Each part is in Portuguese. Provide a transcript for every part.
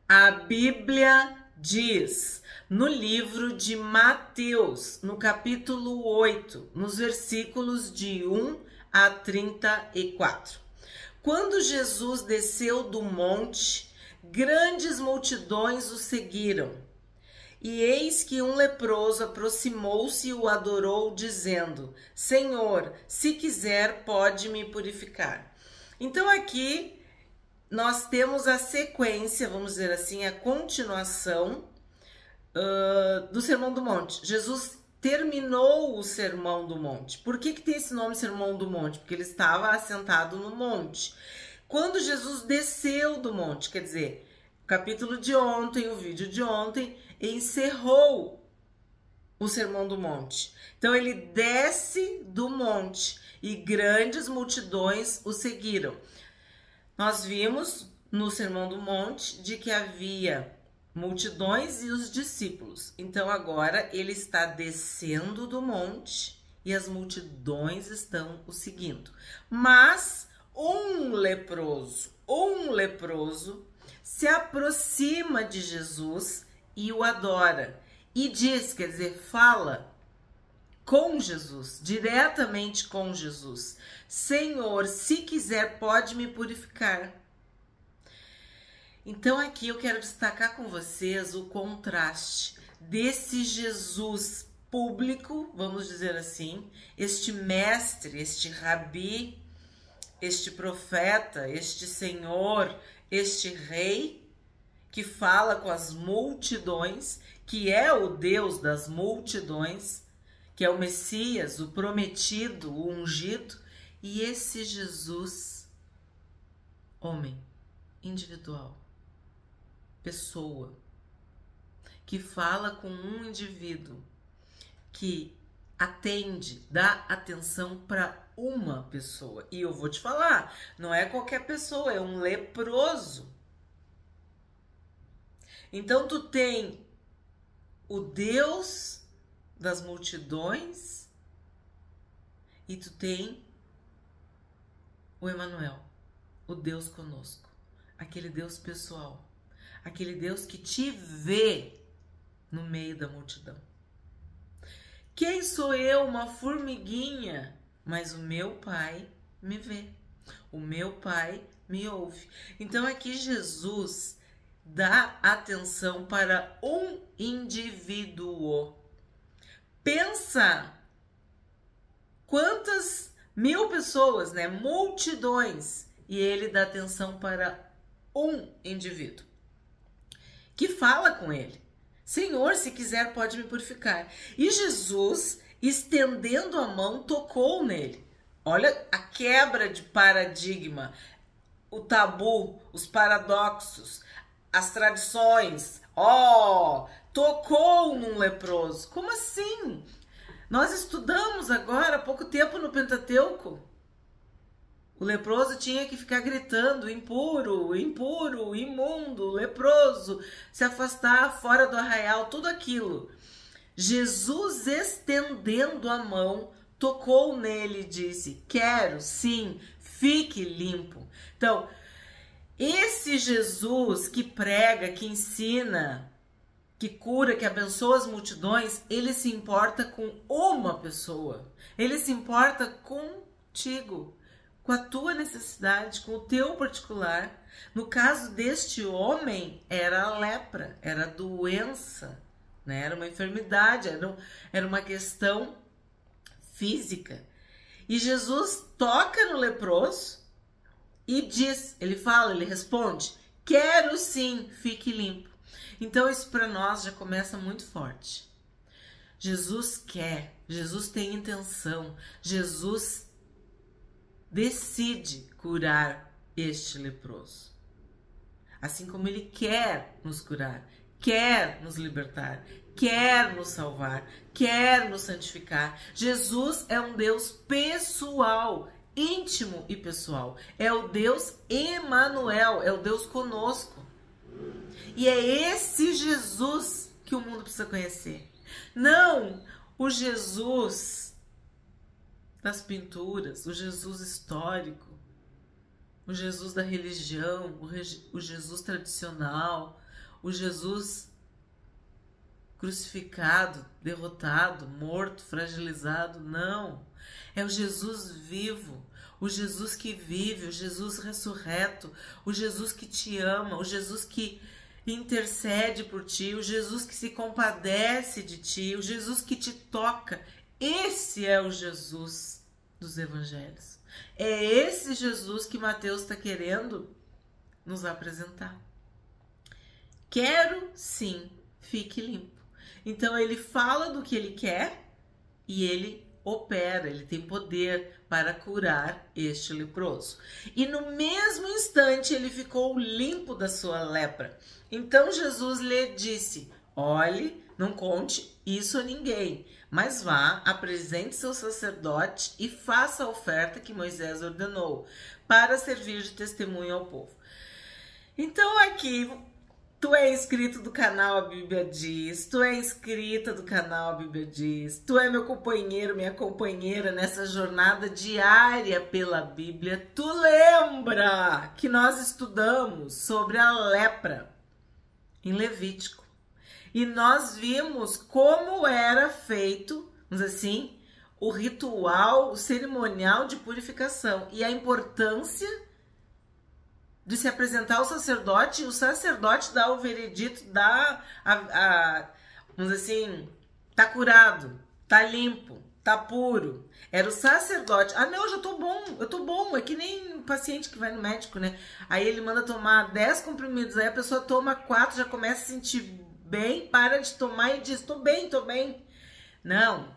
A Bíblia diz no livro de Mateus, no capítulo 8, nos versículos de 1 a 34. Quando Jesus desceu do monte, grandes multidões o seguiram. E eis que um leproso aproximou-se e o adorou, dizendo: Senhor, se quiser, pode me purificar. Então aqui nós temos a sequência, vamos dizer assim, a continuação do Sermão do Monte. Jesus terminou o Sermão do Monte. Por que tem esse nome Sermão do Monte? Porque ele estava assentado no monte. Quando Jesus desceu do monte, quer dizer, o capítulo de ontem, o vídeo de ontem, encerrou o Sermão do Monte. Então ele desce do monte e grandes multidões o seguiram. Nós vimos no Sermão do Monte de que havia multidões e os discípulos. Então agora ele está descendo do monte e as multidões estão o seguindo. Mas um leproso se aproxima de Jesus e o adora. E diz, quer dizer, fala com Jesus, diretamente com Jesus: Senhor, se quiser, pode me purificar. Então aqui eu quero destacar com vocês o contraste desse Jesus público, vamos dizer assim, este mestre, este rabi, este profeta, este senhor, este rei, que fala com as multidões, que é o Deus das multidões, que é o Messias, o prometido, o ungido, e esse Jesus, homem, individual, pessoa, que fala com um indivíduo, que atende, dá atenção para uma pessoa. E eu vou te falar, não é qualquer pessoa, é um leproso. Então tu tem o Deus das multidões e tu tem o Emanuel, o Deus conosco, aquele Deus pessoal, aquele Deus que te vê no meio da multidão. Quem sou eu? Uma formiguinha, mas o meu Pai me vê, o meu Pai me ouve. Então aqui Jesus dá atenção para um indivíduo. Pensa quantas mil pessoas, né? Multidões, e ele dá atenção para um indivíduo que fala com ele: Senhor, se quiser, pode me purificar. E Jesus, estendendo a mão, tocou nele. Olha a quebra de paradigma, o tabu, os paradoxos, as tradições. Tocou num leproso. Como assim? Nós estudamos agora há pouco tempo no Pentateuco. O leproso tinha que ficar gritando: impuro, impuro, imundo, leproso, se afastar fora do arraial, tudo aquilo. Jesus, estendendo a mão, tocou nele e disse: quero, sim, fique limpo. Então, esse Jesus que prega, que ensina, que cura, que abençoa as multidões, ele se importa com uma pessoa. Ele se importa contigo, com a tua necessidade, com o teu particular. No caso deste homem, era a lepra, era a doença, né? Era uma enfermidade, era uma questão física. E Jesus toca no leproso e diz, ele fala, ele responde: quero sim, fique limpo. Então isso para nós já começa muito forte. Jesus quer, Jesus tem intenção, Jesus decide curar este leproso. Assim como ele quer nos curar, quer nos libertar, quer nos salvar, quer nos santificar. Jesus é um Deus pessoal, íntimo e pessoal. É o Deus Emanuel, é o Deus conosco. E é esse Jesus que o mundo precisa conhecer. Não o Jesus das pinturas, o Jesus histórico, o Jesus da religião, o Jesus tradicional, o Jesus crucificado, derrotado, morto, fragilizado. Não. É o Jesus vivo, o Jesus que vive, o Jesus ressurreto, o Jesus que te ama, o Jesus que intercede por ti, o Jesus que se compadece de ti, o Jesus que te toca. Esse é o Jesus dos evangelhos. É esse Jesus que Mateus está querendo nos apresentar. Quero, sim, fique limpo. Então ele fala do que ele quer e ele opera, ele tem poder para curar este leproso. E no mesmo instante ele ficou limpo da sua lepra. Então Jesus lhe disse: olhe, não conte isso a ninguém, mas vá, apresente seu sacerdote e faça a oferta que Moisés ordenou, para servir de testemunho ao povo. Então aqui, tu é inscrito do canal A Bíblia Diz, tu é inscrita do canal A Bíblia Diz, tu é meu companheiro, minha companheira nessa jornada diária pela Bíblia. Tu lembra que nós estudamos sobre a lepra em Levítico e nós vimos como era feito, vamos dizer assim, o ritual, o cerimonial de purificação e a importância de se apresentar ao sacerdote, e o sacerdote dá o veredito, vamos dizer assim, tá curado, tá limpo, tá puro. Era o sacerdote. Ah, não, eu tô bom. É que nem paciente que vai no médico, né? Aí ele manda tomar 10 comprimidos, aí a pessoa toma 4, já começa a se sentir bem, para de tomar e diz: tô bem. Não,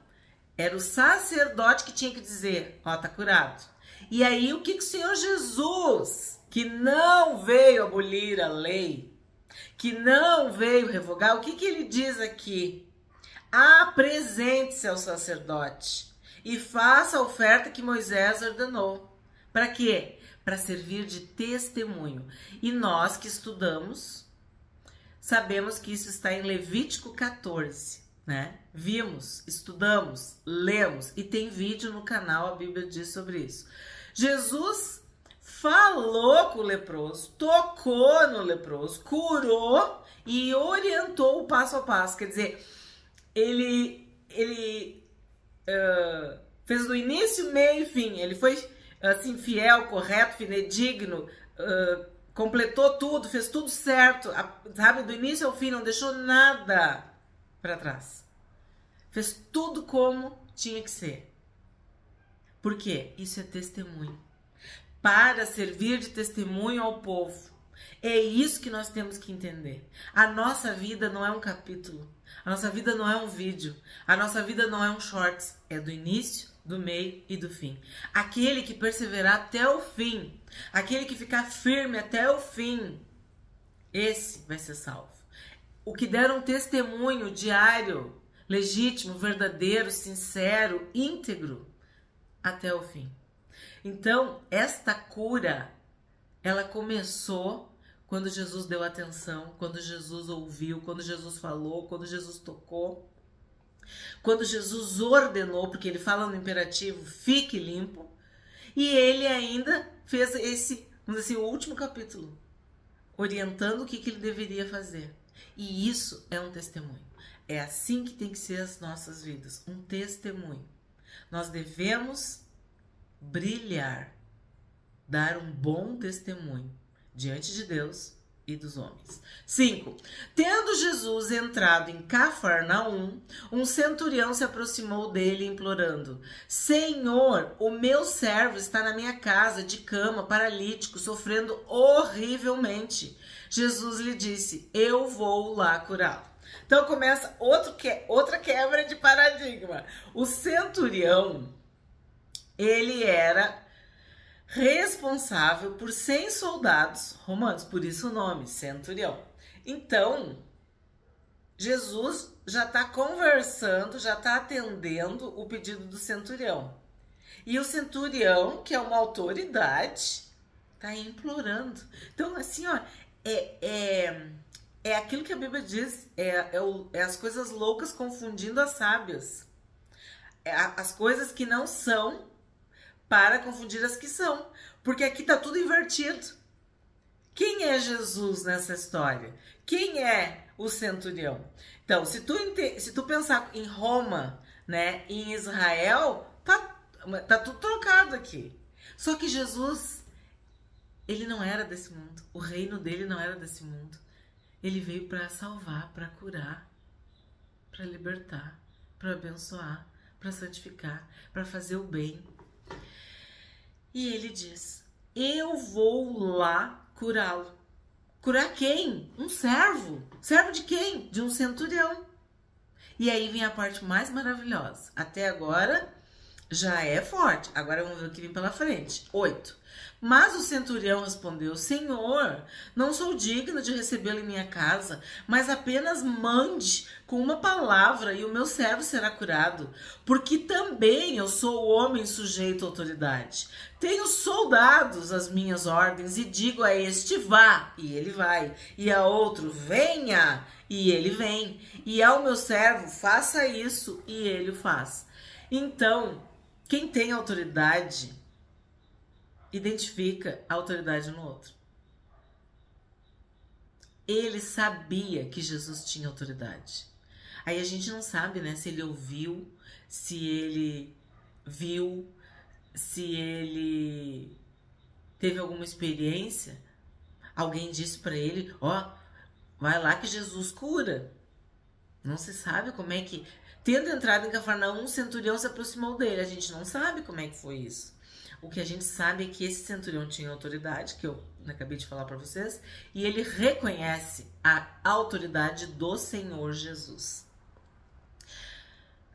era o sacerdote que tinha que dizer: ó, tá curado. E aí o que o Senhor Jesus, que não veio abolir a lei, que não veio revogar, o que ele diz aqui? Apresente-se ao sacerdote e faça a oferta que Moisés ordenou. Para quê? Para servir de testemunho. E nós que estudamos, sabemos que isso está em Levítico 14, né? Vimos, estudamos, lemos e tem vídeo no canal A Bíblia Diz sobre isso. Jesus falou com o leproso, tocou no leproso, curou e orientou o passo a passo. Quer dizer, ele fez do início, meio e fim. Ele foi assim, fiel, correto, fidedigno, completou tudo, fez tudo certo, sabe, do início ao fim, não deixou nada para trás. Fez tudo como tinha que ser. Por quê? Isso é testemunho. Para servir de testemunho ao povo. É isso que nós temos que entender. A nossa vida não é um capítulo. A nossa vida não é um vídeo. A nossa vida não é um shorts. É do início, do meio e do fim. Aquele que perseverar até o fim, aquele que ficar firme até o fim, esse vai ser salvo. O que der um testemunho diário, legítimo, verdadeiro, sincero, íntegro, até o fim. Então, esta cura, ela começou quando Jesus deu atenção, quando Jesus ouviu, quando Jesus falou, quando Jesus tocou, quando Jesus ordenou, porque ele fala no imperativo, fique limpo, e ele ainda fez esse, vamos dizer assim, o último capítulo, orientando o que ele deveria fazer. E isso é um testemunho. É assim que tem que ser as nossas vidas, um testemunho. Nós devemos brilhar, dar um bom testemunho diante de Deus e dos homens. 5. Tendo Jesus entrado em Cafarnaum, um centurião se aproximou dele implorando: Senhor, o meu servo está na minha casa de cama, paralítico, sofrendo horrivelmente. Jesus lhe disse: eu vou lá curá-lo. Então começa outra quebra de paradigma. O centurião, ele era responsável por 100 soldados romanos, por isso o nome, centurião. Então, Jesus já está conversando, já está atendendo o pedido do centurião. E o centurião, que é uma autoridade, está implorando. Então, assim, ó, é aquilo que a Bíblia diz, é as coisas loucas confundindo as sábias. As coisas que não são para confundir as que são. Porque aqui tá tudo invertido. Quem é Jesus nessa história? Quem é o centurião? Então, se tu pensar em Roma, né, em Israel, tá tudo trocado aqui. Só que Jesus, ele não era desse mundo. O reino dele não era desse mundo. Ele veio para salvar, para curar, para libertar, para abençoar, para santificar, para fazer o bem. E ele diz: eu vou lá curá-lo. Curar quem? Um servo. Servo de quem? De um centurião. E aí vem a parte mais maravilhosa. Até agora já é forte. Agora vamos ver o que vem pela frente. 8. Mas o centurião respondeu: Senhor, não sou digno de recebê-lo em minha casa, mas apenas mande com uma palavra e o meu servo será curado, porque também eu sou homem sujeito à autoridade. Tenho soldados às minhas ordens e digo a este: vá, e ele vai, e a outro: venha, e ele vem, e ao meu servo: faça isso, e ele o faz. Então, quem tem autoridade identifica a autoridade no outro. Ele sabia que Jesus tinha autoridade. Aí a gente não sabe, né, se ele ouviu, se ele viu, se ele teve alguma experiência. Alguém disse para ele: ó, vai lá que Jesus cura. Não se sabe como é que... Tendo entrado em Cafarnaum, um centurião se aproximou dele. A gente não sabe como é que foi isso. O que a gente sabe é que esse centurião tinha autoridade, que eu acabei de falar para vocês, e ele reconhece a autoridade do Senhor Jesus.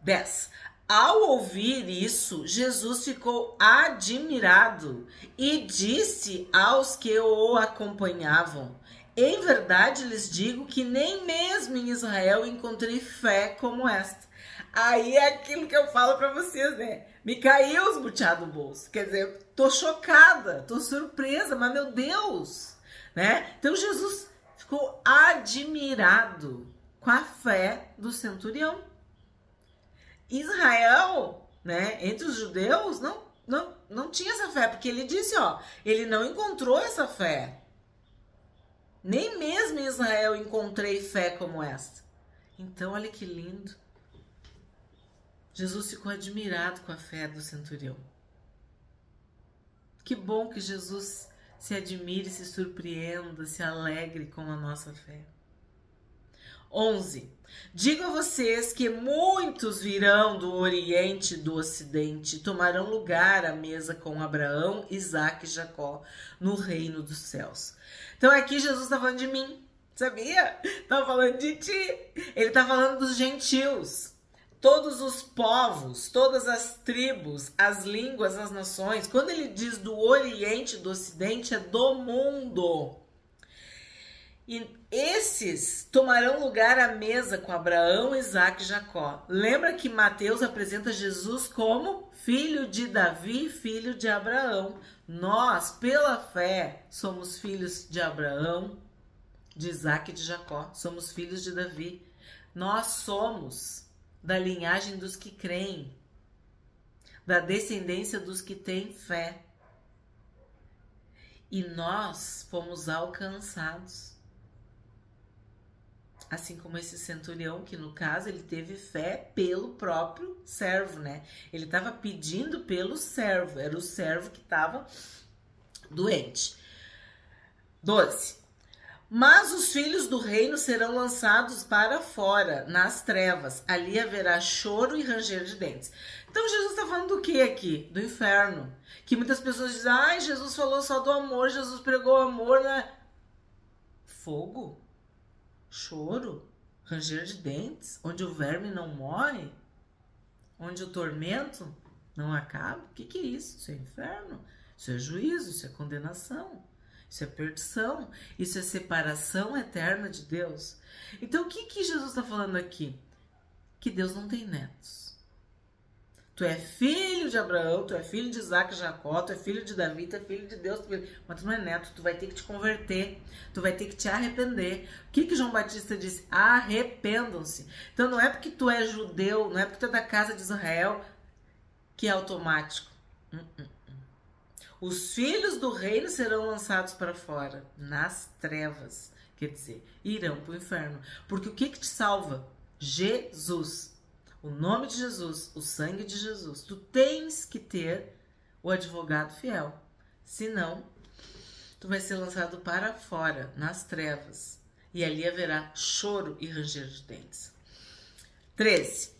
10. Ao ouvir isso, Jesus ficou admirado e disse aos que o acompanhavam: em verdade lhes digo que nem mesmo em Israel encontrei fé como esta. Aí é aquilo que eu falo pra vocês, né? Me caiu os buteados do bolso. Quer dizer, tô chocada, tô surpresa, mas meu Deus, né? Então Jesus ficou admirado com a fé do centurião. Israel, né, entre os judeus, não tinha essa fé, porque ele disse, ó, ele não encontrou essa fé. Nem mesmo em Israel encontrei fé como esta. Então, olha que lindo. Jesus ficou admirado com a fé do centurião. Que bom que Jesus se admire, se surpreenda, se alegre com a nossa fé. 11. Digo a vocês que muitos virão do Oriente e do Ocidente e tomarão lugar à mesa com Abraão, Isaque e Jacó no reino dos céus. Então aqui Jesus está falando de mim, sabia? Está falando de ti. Ele está falando dos gentios. Todos os povos, todas as tribos, as línguas, as nações. Quando ele diz do Oriente e do Ocidente, é do mundo. E esses tomarão lugar à mesa com Abraão, Isaque e Jacó. Lembra que Mateus apresenta Jesus como filho de Davi, filho de Abraão. Nós, pela fé, somos filhos de Abraão, de Isaque e de Jacó. Somos filhos de Davi. Nós somos da linhagem dos que creem, da descendência dos que têm fé. E nós fomos alcançados. Assim como esse centurião, que no caso ele teve fé pelo próprio servo, né? Ele estava pedindo pelo servo, era o servo que estava doente. 12. Mas os filhos do reino serão lançados para fora, nas trevas. Ali haverá choro e ranger de dentes. Então Jesus está falando do que aqui? Do inferno. Que muitas pessoas dizem: ai, Jesus falou só do amor, Jesus pregou amor, né? Fogo? Choro, ranger de dentes, onde o verme não morre, onde o tormento não acaba. O que é isso? Isso é inferno, isso é juízo, isso é condenação, isso é perdição, isso é separação eterna de Deus. Então o que Jesus está falando aqui? Que Deus não tem netos. Tu é filho de Abraão, tu é filho de Isaque e Jacó, tu é filho de Davi, tu é filho de Deus, mas tu não é neto, tu vai ter que te converter, tu vai ter que te arrepender. O que João Batista disse? Arrependam-se. Então não é porque tu é judeu, não é porque tu é da casa de Israel que é automático. Os filhos do reino serão lançados para fora, nas trevas. Quer dizer, irão para o inferno. Porque o que te salva? Jesus. O nome de Jesus, o sangue de Jesus. Tu tens que ter o advogado fiel. Senão, tu vai ser lançado para fora, nas trevas. E ali haverá choro e ranger de dentes. 13.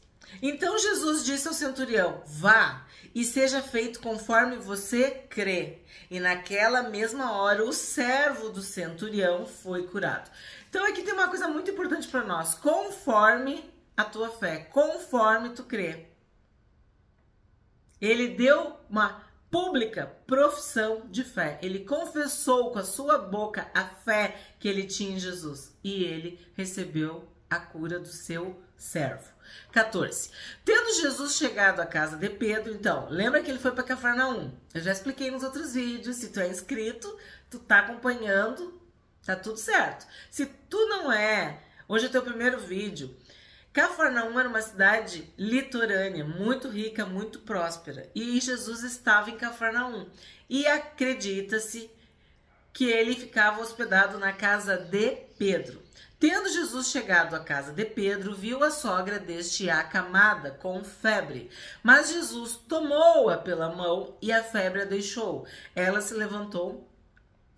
Então Jesus disse ao centurião: vá e seja feito conforme você crê. E naquela mesma hora o servo do centurião foi curado. Então aqui tem uma coisa muito importante para nós. Conforme a tua fé, conforme tu crê. Ele deu uma pública profissão de fé. Ele confessou com a sua boca a fé que ele tinha em Jesus. E ele recebeu a cura do seu servo. 14. Tendo Jesus chegado à casa de Pedro, então, lembra que ele foi para Cafarnaum? Eu já expliquei nos outros vídeos. Se tu é inscrito, tu tá acompanhando, tá tudo certo. Se tu não é, hoje é teu primeiro vídeo. Cafarnaum era uma cidade litorânea, muito rica, muito próspera. E Jesus estava em Cafarnaum. E acredita-se que ele ficava hospedado na casa de Pedro. Tendo Jesus chegado à casa de Pedro, viu a sogra deste acamada, com febre. Mas Jesus tomou-a pela mão e a febre a deixou. Ela se levantou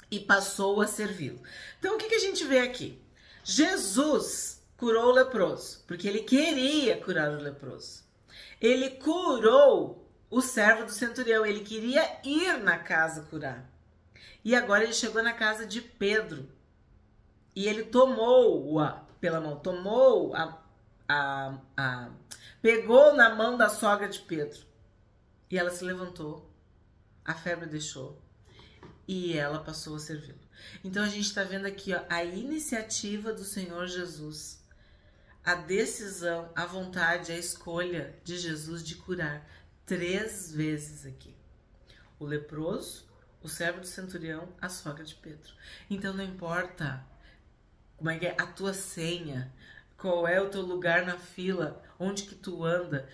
e passou a servi-lo. Então, o que a gente vê aqui? Jesus curou o leproso, porque ele queria curar o leproso. Ele curou o servo do centurião, ele queria ir na casa curar. E agora ele chegou na casa de Pedro. E ele tomou-a pela mão, pegou na mão da sogra de Pedro. E ela se levantou, a febre deixou e ela passou a servi-lo. Então a gente está vendo aqui, ó, a iniciativa do Senhor Jesus, a decisão, a vontade, a escolha de Jesus de curar 3 vezes aqui. O leproso, o servo do centurião, a sogra de Pedro. Então não importa como é que é a tua senha, qual é o teu lugar na fila, onde que tu anda,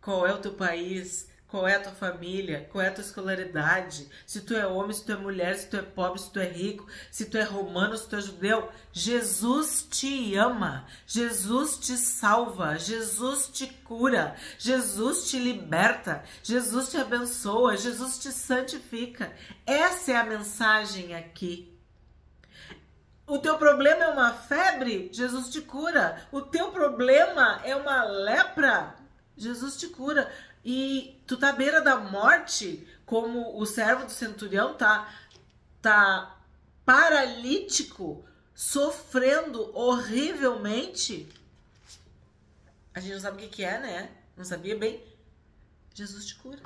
qual é o teu país, qual é a tua família, qual é a tua escolaridade, se tu é homem, se tu é mulher, se tu é pobre, se tu é rico, se tu é romano, se tu é judeu. Jesus te ama, Jesus te salva, Jesus te cura, Jesus te liberta, Jesus te abençoa, Jesus te santifica. Essa é a mensagem aqui. O teu problema é uma febre? Jesus te cura. O teu problema é uma lepra? Jesus te cura. E tu tá à beira da morte, como o servo do centurião tá paralítico, sofrendo horrivelmente. A gente não sabe o que é, né? Não sabia bem. Jesus te cura.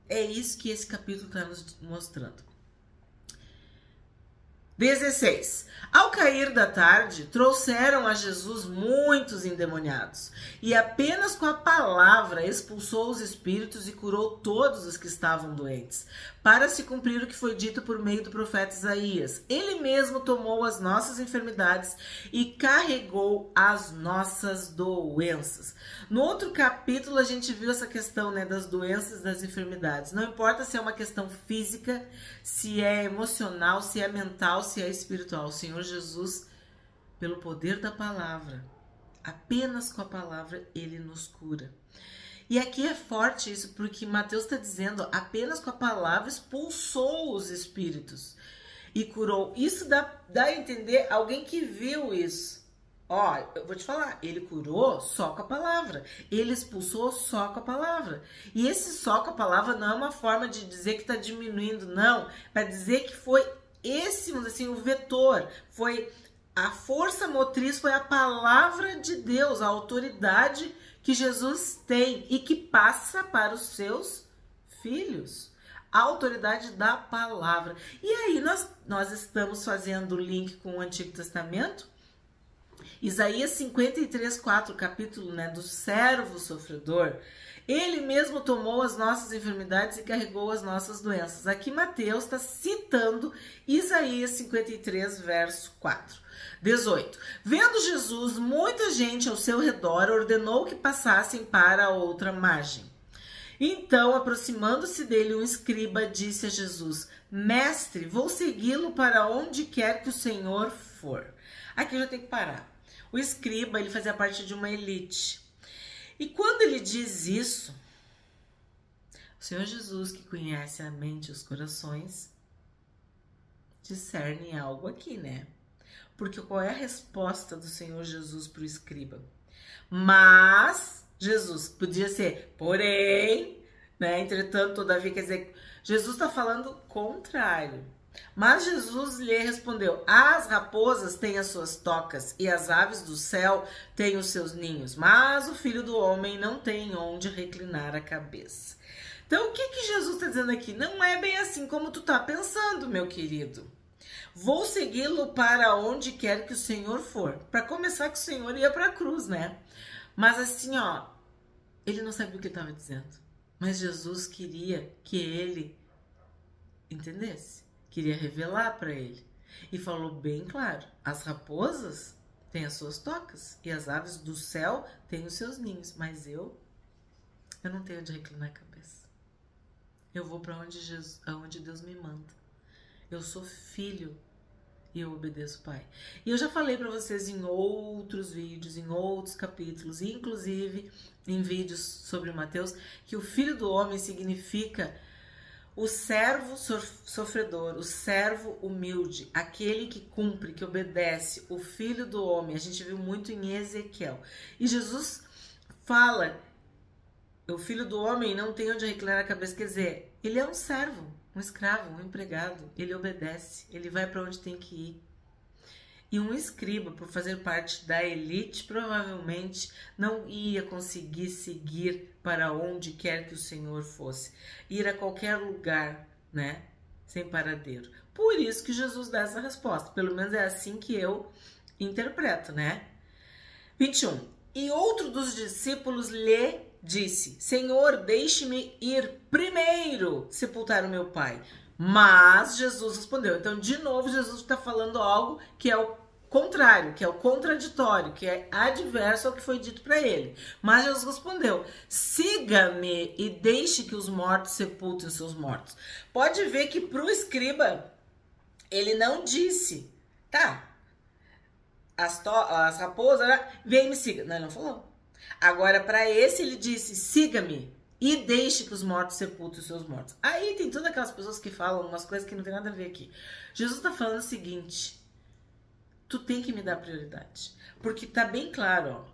É isso que esse capítulo está nos mostrando. 16. Ao cair da tarde, trouxeram a Jesus muitos endemoniados, e apenas com a palavra expulsou os espíritos e curou todos os que estavam doentes, para se cumprir o que foi dito por meio do profeta Isaías. Ele mesmo tomou as nossas enfermidades e carregou as nossas doenças. No outro capítulo a gente viu essa questão, né, das doenças, das enfermidades. Não importa se é uma questão física, se é emocional, se é mental, se é espiritual. O Senhor Jesus, pelo poder da palavra, apenas com a palavra, ele nos cura. E aqui é forte isso, porque Mateus está dizendo, apenas com a palavra expulsou os espíritos e curou. Isso dá a entender alguém que viu isso. Ó, eu vou te falar, ele curou só com a palavra, ele expulsou só com a palavra. E esse só com a palavra não é uma forma de dizer que está diminuindo, não. Para dizer que foi esse, vamos dizer assim, o vetor, foi a força motriz, foi a palavra de Deus, a autoridade que Jesus tem e que passa para os seus filhos. A autoridade da palavra. E aí nós estamos fazendo o link com o Antigo Testamento. Isaías 53:4, capítulo, né, do servo sofredor. Ele mesmo tomou as nossas enfermidades e carregou as nossas doenças. Aqui Mateus está citando Isaías 53, verso 4. 18. Vendo Jesus muita gente ao seu redor, ordenou que passassem para a outra margem. Então, aproximando-se dele, um escriba disse a Jesus: Mestre, vou segui-lo para onde quer que o Senhor for. Aqui eu já tenho que parar. O escriba, ele fazia parte de uma elite. E quando ele diz isso, o Senhor Jesus, que conhece a mente e os corações, discerne algo aqui, né? Porque qual é a resposta do Senhor Jesus para o escriba? Mas Jesus podia ser, porém, né? Entretanto, todavia, quer dizer, Jesus está falando contrário. Mas Jesus lhe respondeu: as raposas têm as suas tocas e as aves do céu têm os seus ninhos, mas o Filho do Homem não tem onde reclinar a cabeça. Então, o que Jesus está dizendo aqui? Não é bem assim como tu está pensando, meu querido. Vou segui-lo para onde quer que o Senhor for. Para começar, que o Senhor ia para a cruz, né? Mas assim, ó, ele não sabia o que estava dizendo. Mas Jesus queria que ele entendesse. Queria revelar para ele. E falou bem claro: as raposas têm as suas tocas e as aves do céu têm os seus ninhos. Mas eu não tenho onde reclinar a cabeça. Eu vou para onde Deus me manda. Eu sou filho e eu obedeço o Pai. E eu já falei para vocês em outros vídeos, em outros capítulos, inclusive em vídeos sobre Mateus, que o Filho do Homem significa o servo sofredor, o servo humilde, aquele que cumpre, que obedece, o Filho do Homem. A gente viu muito em Ezequiel. E Jesus fala: o Filho do Homem não tem onde reclinar a cabeça. Quer dizer, ele é um servo, um escravo, um empregado. Ele obedece, ele vai para onde tem que ir. E um escriba, por fazer parte da elite, provavelmente não ia conseguir seguir para onde quer que o Senhor fosse. Ir a qualquer lugar, né? Sem paradeiro. Por isso que Jesus dá essa resposta. Pelo menos é assim que eu interpreto, né? 21. E outro dos discípulos lhe disse: Senhor, deixe-me ir primeiro sepultar o meu pai. Mas Jesus respondeu. Então, de novo, Jesus está falando algo que é o contrário, que é o contraditório, que é adverso ao que foi dito para ele. Mas Jesus respondeu: siga-me e deixe que os mortos sepultem os seus mortos. Pode ver que para o escriba, ele não disse, tá, as raposas, vem me siga. Não, ele não falou. Agora, para esse, ele disse: siga-me e deixe que os mortos sepultem os seus mortos. Aí tem todas aquelas pessoas que falam umas coisas que não tem nada a ver aqui. Jesus está falando o seguinte: tu tem que me dar prioridade. Porque tá bem claro, ó.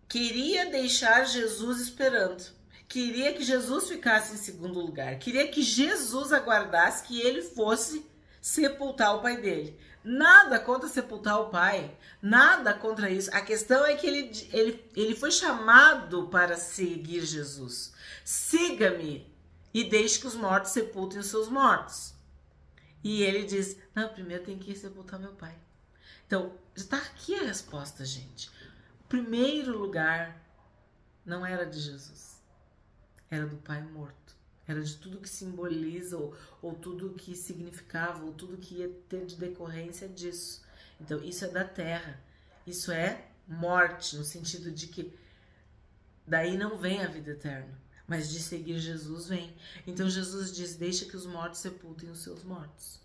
Queria deixar Jesus esperando. Queria que Jesus ficasse em segundo lugar. Queria que Jesus aguardasse que ele fosse sepultar o pai dele. Nada contra sepultar o pai. Nada contra isso. A questão é que ele foi chamado para seguir Jesus. Siga-me e deixe que os mortos sepultem os seus mortos. E ele diz: não, primeiro tem que ir sepultar meu pai. Então, está aqui a resposta, gente. O primeiro lugar não era de Jesus. Era do pai morto. Era de tudo que simboliza, ou tudo que significava, ou tudo que ia ter de decorrência disso. Então, isso é da terra. Isso é morte, no sentido de que daí não vem a vida eterna. Mas de seguir Jesus vem. Então Jesus diz: deixa que os mortos sepultem os seus mortos.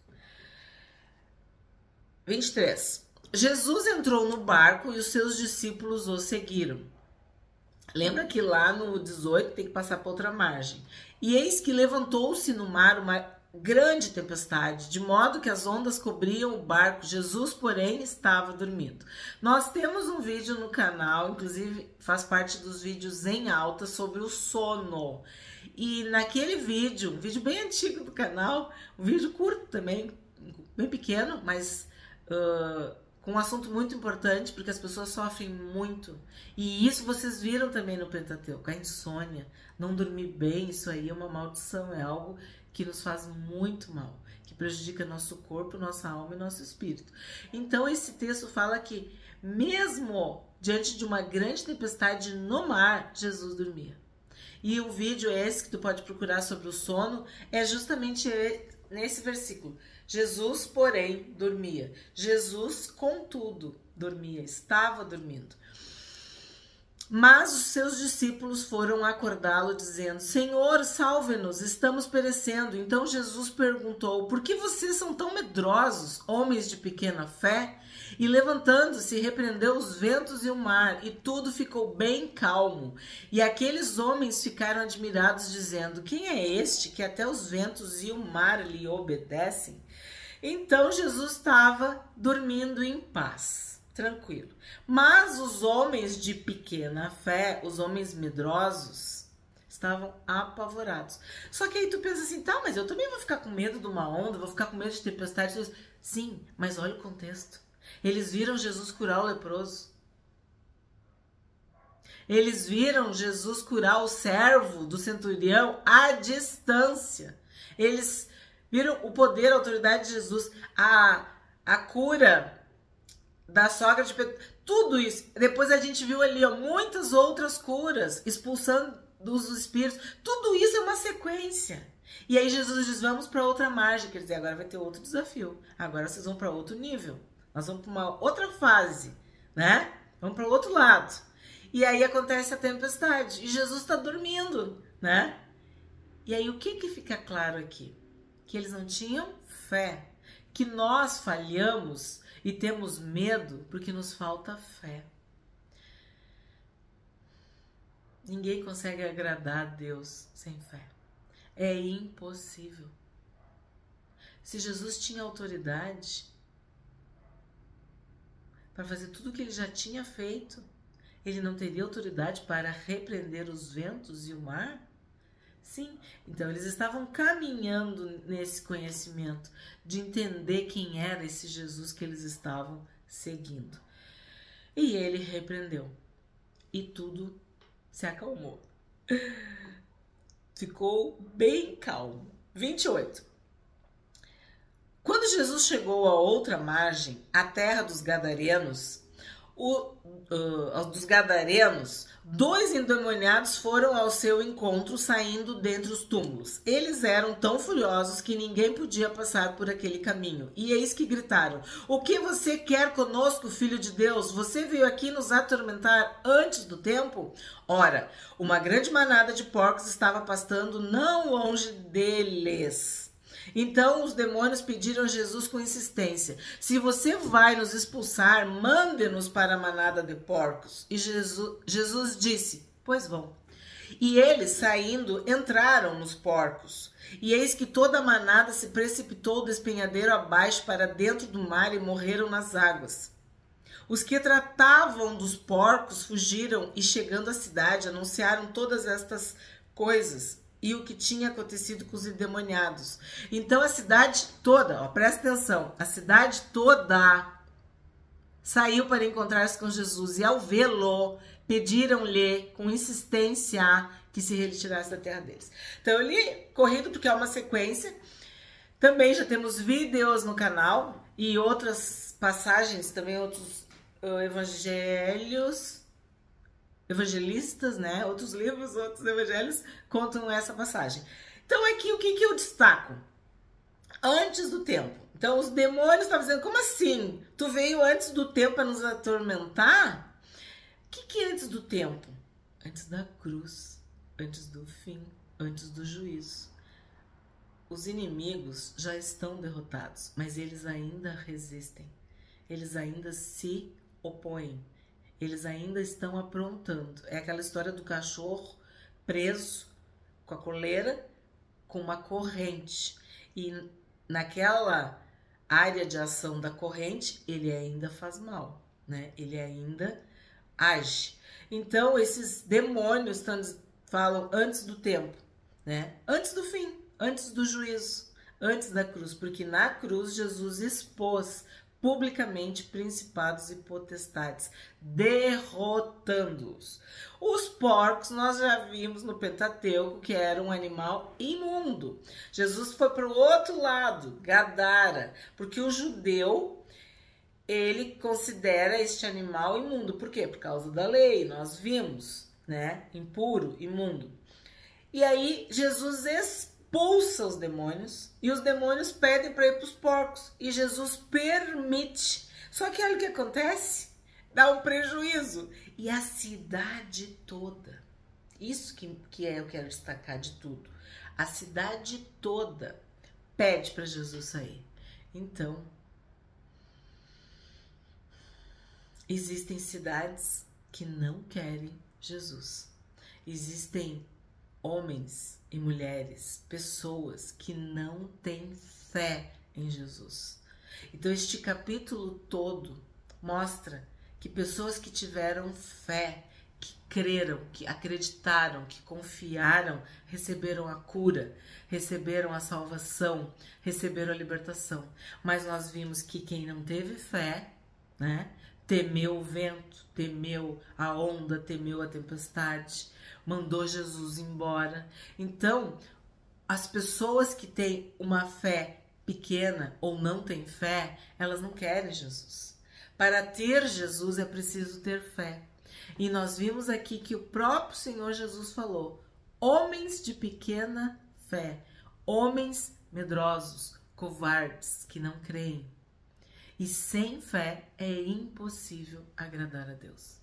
23. Jesus entrou no barco e os seus discípulos o seguiram. Lembra que lá no 18 tem que passar para outra margem. E eis que levantou-se no mar uma grande tempestade, de modo que as ondas cobriam o barco. Jesus, porém, estava dormindo. Nós temos um vídeo no canal, inclusive faz parte dos vídeos em alta, sobre o sono. E naquele vídeo, um vídeo bem antigo do canal, um vídeo curto também, bem pequeno, mas com um assunto muito importante, porque as pessoas sofrem muito. E isso vocês viram também no Pentateuco, a insônia, não dormir bem, isso aí é uma maldição, é algo que nos faz muito mal, que prejudica nosso corpo, nossa alma e nosso espírito. Então esse texto fala que mesmo diante de uma grande tempestade no mar, Jesus dormia. E o vídeo esse que tu pode procurar sobre o sono é justamente nesse versículo. Jesus, porém, dormia. Jesus, contudo, dormia, estava dormindo. Mas os seus discípulos foram acordá-lo, dizendo: Senhor, salve-nos, estamos perecendo. Então Jesus perguntou: por que vocês são tão medrosos, homens de pequena fé? E levantando-se, repreendeu os ventos e o mar, e tudo ficou bem calmo. E aqueles homens ficaram admirados, dizendo: quem é este que até os ventos e o mar lhe obedecem? Então Jesus estava dormindo em paz, tranquilo. Mas os homens de pequena fé, os homens medrosos, estavam apavorados. Só que aí tu pensa assim, tá, mas eu também vou ficar com medo de uma onda, vou ficar com medo de tempestade. Sim, mas olha o contexto. Eles viram Jesus curar o leproso. Eles viram Jesus curar o servo do centurião à distância. Eles viram o poder, a autoridade de Jesus, a cura da sogra de Pedro, tudo isso. Depois a gente viu ali, ó, muitas outras curas, expulsando dos espíritos. Tudo isso é uma sequência. E aí Jesus diz, vamos para outra margem, quer dizer, agora vai ter outro desafio. Agora vocês vão para outro nível. Nós vamos para uma outra fase, né? Vamos para o outro lado. E aí acontece a tempestade. E Jesus está dormindo, né? E aí o que fica claro aqui? Que eles não tinham fé. Que nós falhamos e temos medo porque nos falta fé. Ninguém consegue agradar a Deus sem fé. É impossível. Se Jesus tinha autoridade para fazer tudo o que ele já tinha feito, ele não teria autoridade para repreender os ventos e o mar? Sim, então eles estavam caminhando nesse conhecimento de entender quem era esse Jesus que eles estavam seguindo. E ele repreendeu. E tudo se acalmou. Ficou bem calmo. 28. Quando Jesus chegou à outra margem, a terra dos Gadarenos, dois endemoniados foram ao seu encontro saindo dentre os túmulos. Eles eram tão furiosos que ninguém podia passar por aquele caminho. E eis que gritaram: o que você quer conosco, filho de Deus? Você veio aqui nos atormentar antes do tempo? Ora, uma grande manada de porcos estava pastando não longe deles. Então os demônios pediram a Jesus com insistência: se você vai nos expulsar, mande-nos para a manada de porcos. E Jesus disse: pois vão. E eles, saindo, entraram nos porcos. E eis que toda a manada se precipitou do despenhadeiro abaixo para dentro do mar e morreram nas águas. Os que tratavam dos porcos fugiram e, chegando à cidade, anunciaram todas estas coisas e o que tinha acontecido com os endemoniados. Então a cidade toda, ó, presta atenção, a cidade toda saiu para encontrar-se com Jesus e, ao vê-lo, pediram-lhe com insistência que se retirasse da terra deles. Então eu li corrido porque é uma sequência. Também já temos vídeos no canal e outras passagens, também outros evangelistas, né? Outros livros, outros evangelhos contam essa passagem. Então aqui o que eu destaco? Antes do tempo. Então os demônios estavam dizendo, como assim? Tu veio antes do tempo para nos atormentar? O que é antes do tempo? Antes da cruz, antes do fim, antes do juízo. Os inimigos já estão derrotados, mas eles ainda resistem. Eles ainda se opõem. Eles ainda estão aprontando. É aquela história do cachorro preso com a coleira, com uma corrente. E naquela área de ação da corrente, ele ainda faz mal, né? Ele ainda age. Então, esses demônios falam antes do tempo, né? Antes do fim, antes do juízo, antes da cruz. Porque na cruz, Jesus expôs publicamente principados e potestades, derrotando-os. Os porcos nós já vimos no Pentateuco que era um animal imundo. Jesus foi para o outro lado, Gadara, porque o judeu, ele considera este animal imundo. Por quê? Por causa da lei, nós vimos, né? Impuro, imundo. E aí Jesus expulsa os demônios e os demônios pedem para ir para os porcos e Jesus permite. Só que olha o que acontece, dá um prejuízo. E a cidade toda, isso que eu quero destacar de tudo, a cidade toda pede para Jesus sair. Então, existem cidades que não querem Jesus. Existem homens e mulheres, pessoas que não têm fé em Jesus. Então, este capítulo todo mostra que pessoas que tiveram fé, que creram, que acreditaram, que confiaram, receberam a cura, receberam a salvação, receberam a libertação. Mas nós vimos que quem não teve fé, né, temeu o vento, temeu a onda, temeu a tempestade, mandou Jesus embora. Então, as pessoas que têm uma fé pequena ou não têm fé, elas não querem Jesus. Para ter Jesus é preciso ter fé. E nós vimos aqui que o próprio Senhor Jesus falou: homens de pequena fé, homens medrosos, covardes, que não creem. E sem fé é impossível agradar a Deus.